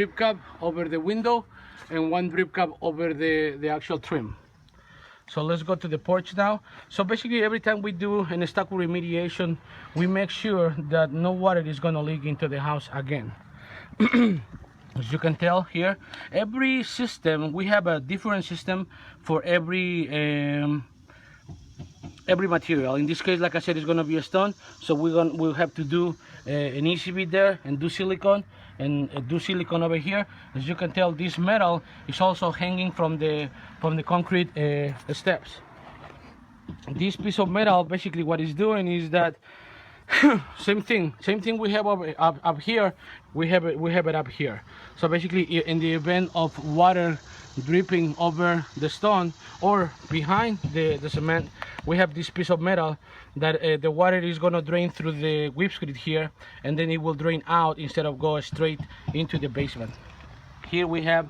drip cap over the window and one drip cap over the actual trim. So let's go to the porch now. So basically every time we do an Stucco remediation, we make sure that no water is going to leak into the house again. As you can tell here, every system, we have a different system for every material. In this case, like I said, it's going to be a stone, so we'll have to do an ECB there and do silicone and do silicone over here. As you can tell, this metal is also hanging from the concrete steps. This piece of metal, basically what it's doing is that same thing we have up here, we have it up here. So basically in the event of water dripping over the stone or behind the cement, we have this piece of metal that the water is going to drain through the whip screed here, and then it will drain out instead of go straight into the basement. Here we have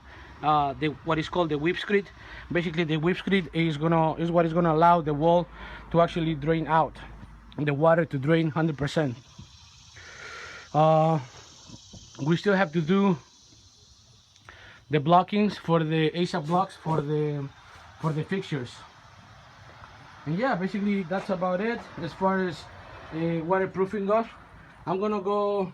what is called the whip screed. Basically the whip screed is what is gonna allow the wall to actually drain out, the water to drain 100%. We still have to do the blockings for the ASAP blocks for the fixtures. And yeah, basically that's about it as far as waterproofing goes. I'm gonna go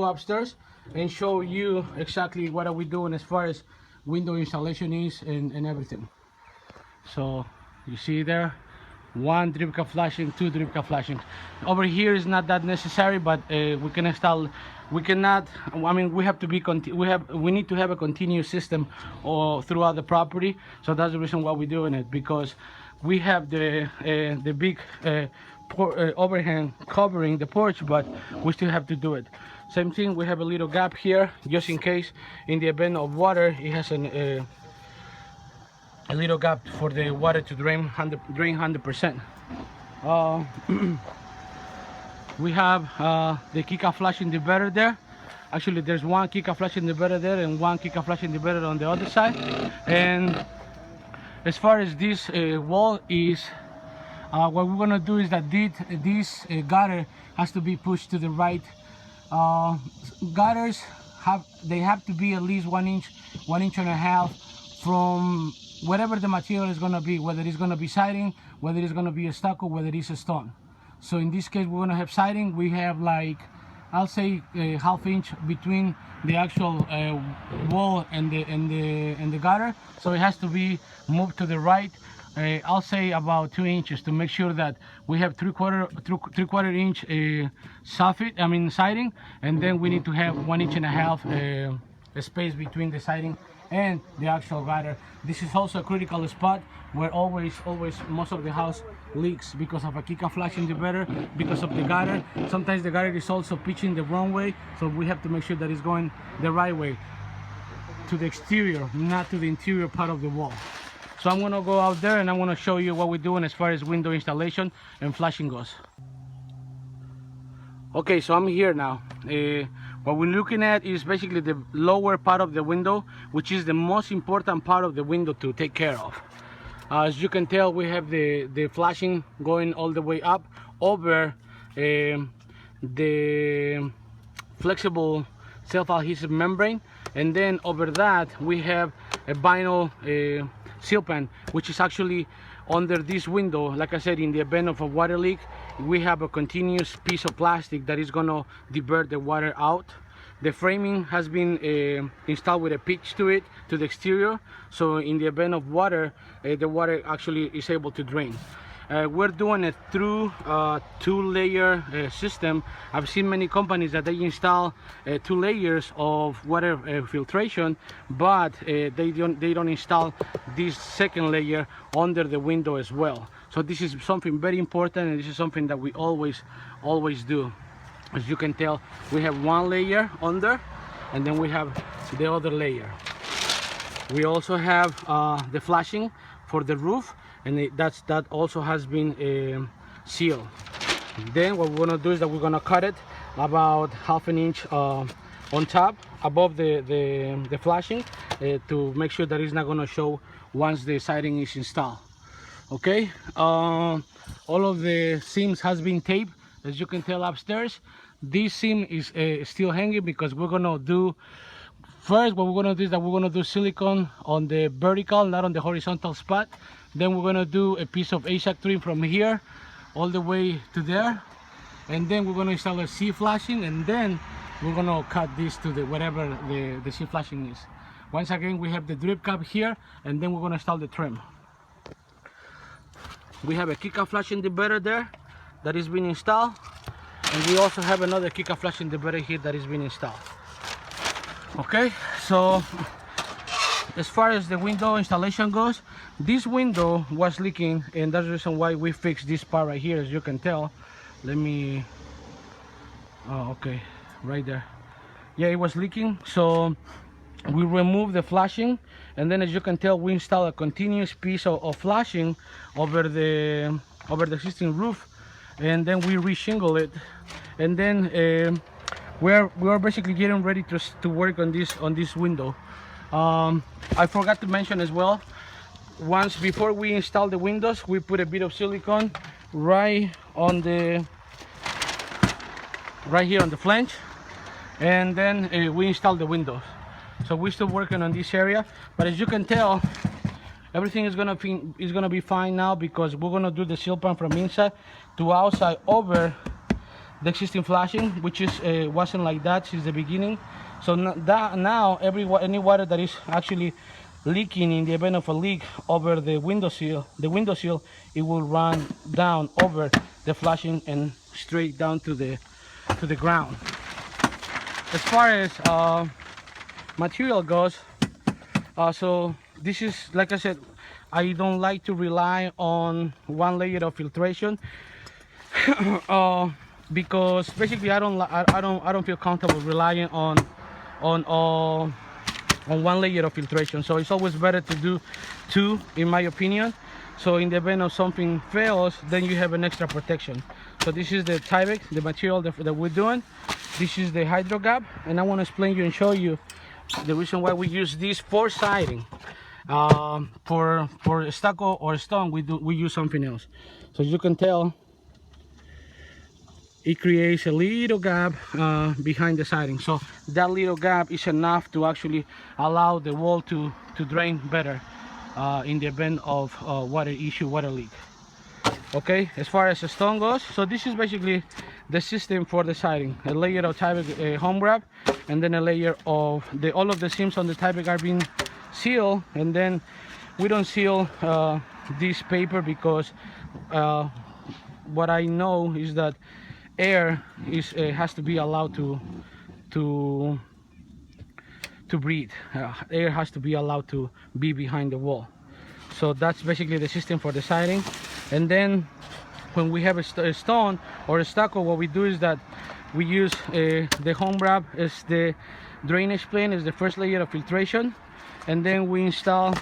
upstairs and show you exactly what are we doing as far as window installation is and everything. So you see there, one drip cap flashing, two drip cap flashing. Over here is not that necessary, but we can install. We cannot. I mean, we have to be. We need to have a continuous system throughout the property. So that's the reason why we're doing it, because we have the big overhang covering the porch, but we still have to do it. Same thing. We have a little gap here, just in case, in the event of water, it has a little gap for the water to drain 100%. We have the Kika flash inverter there. Actually, there's one Kika flash inverter there and one Kika flash inverter on the other side. And as far as this wall is, what we're gonna do is that this gutter has to be pushed to the right. Gutters have to be at least 1 inch, 1.5 inches from whatever the material is going to be, whether it's going to be siding, whether it's going to be a stucco, whether it's a stone. So in this case, we're going to have siding. We have, like, I'll say a 1/2 inch between the actual wall and the gutter, so it has to be moved to the right. I'll say about 2 inches to make sure that we have three-quarter inch soffit, siding, and then we need to have 1.5 inch space between the siding and the actual gutter. This is also a critical spot where always most of the house leaks because of a Kika flash inverter, because of the gutter. Sometimes the gutter is also pitching the wrong way, so we have to make sure that it's going the right way to the exterior, not to the interior part of the wall. So I'm gonna go out there and I'm gonna show you what we're doing as far as window installation and flashing goes. Okay, so I'm here now. What we're looking at is basically the lower part of the window, which is the most important part of the window to take care of. As you can tell, we have the flashing going all the way up over the flexible self-adhesive membrane, and then over that we have a vinyl seal pan, which is actually under this window. Like I said, in the event of a water leak, we have a continuous piece of plastic that is going to divert the water out. The framing has been installed with a pitch to it, to the exterior, so in the event of water, the water actually is able to drain. We're doing it through a 2-layer system. I've seen many companies that they install 2 layers of water filtration, but they don't install this second layer under the window as well. So this is something very important, and this is something that we always do. As you can tell, we have 1 layer under, and then we have the other layer. We also have the flashing for the roof, and that also has been sealed. Then what we're gonna do is that we're gonna cut it about 1/2 inch on top above the flashing to make sure that it's not gonna show once the siding is installed. Okay, all of the seams has been taped, as you can tell upstairs. This seam is still hanging because we're gonna do First, what we're gonna do is that we're gonna do silicone on the vertical, not on the horizontal spot. Then we're gonna do a piece of HVAC trim from here all the way to there, and then we're gonna install a C flashing, and then we're gonna cut this to the whatever the C flashing is. Once again, we have the drip cap here, and then we're gonna install the trim. We have a kick-off flashing diverter there that is being installed, and we also have another kick-off flashing diverter here that is being installed. Okay, so as far as the window installation goes, this window was leaking, and that's the reason why we fixed this part right here. As you can tell, let me, oh, okay, right there, yeah, it was leaking, so we removed the flashing, and then as you can tell, we installed a continuous piece of flashing over the existing roof, and then we re-shingle it, and then we're basically getting ready to work on this window. I forgot to mention as well, once before we install the windows, we put a bit of silicone right here on the flange, and then we install the windows. So we're still working on this area, but as you can tell, everything is gonna be fine now, because we're gonna do the seal pan from inside to outside over the existing flashing, which is wasn't like that since the beginning. So now any water that is actually leaking, in the event of a leak over the window seal, it will run down over the flashing and straight down to the ground. As far as material goes, so this is, like I said, I don't like to rely on one layer of filtration because basically I don't feel comfortable relying on one layer of filtration. So it's always better to do two, in my opinion. So in the event of something fails, then you have an extra protection. So this is the Tyvek, the material that we're doing. This is the hydro gap, and I want to explain you and show you the reason why we use this for siding. For stucco or stone, we use something else. So as you can tell, it creates a little gap behind the siding. So that little gap is enough to actually allow the wall to drain better in the event of water leak. Okay, as far as the stone goes, so this is basically the system for the siding: a layer of Tyvek home wrap, and then a layer of all of the seams on the Tyvek are being sealed, and then we don't seal this paper because what I know is that air has to be allowed to breathe. Air has to be allowed to be behind the wall. So that's basically the system for the siding. And then when we have a stone or a stucco, what we do is that we use the home wrap as the drainage plane, as the first layer of filtration, and then we install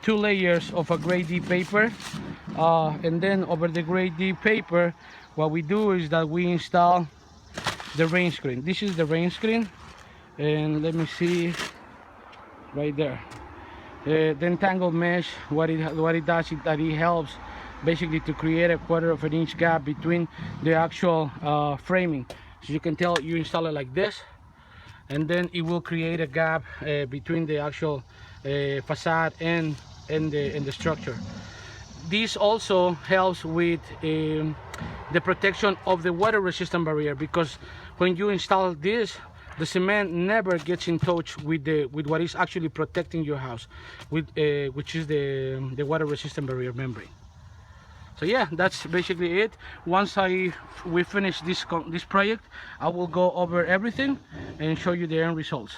2 layers of a grade D paper, and then over the grade D paper, what we do is that we install the rain screen. This is the rain screen, and let me see right there. The entangled mesh, what it does is that it helps basically to create a 1/4 of an inch gap between the actual framing. So you can tell, you install it like this, and then it will create a gap between the actual facade and the structure. This also helps with the protection of the water resistant barrier, because when you install this, the cement never gets in touch with what is actually protecting your house, which is the water resistant barrier membrane. So yeah, that's basically it. Once we finish this project, I will go over everything and show you the end results.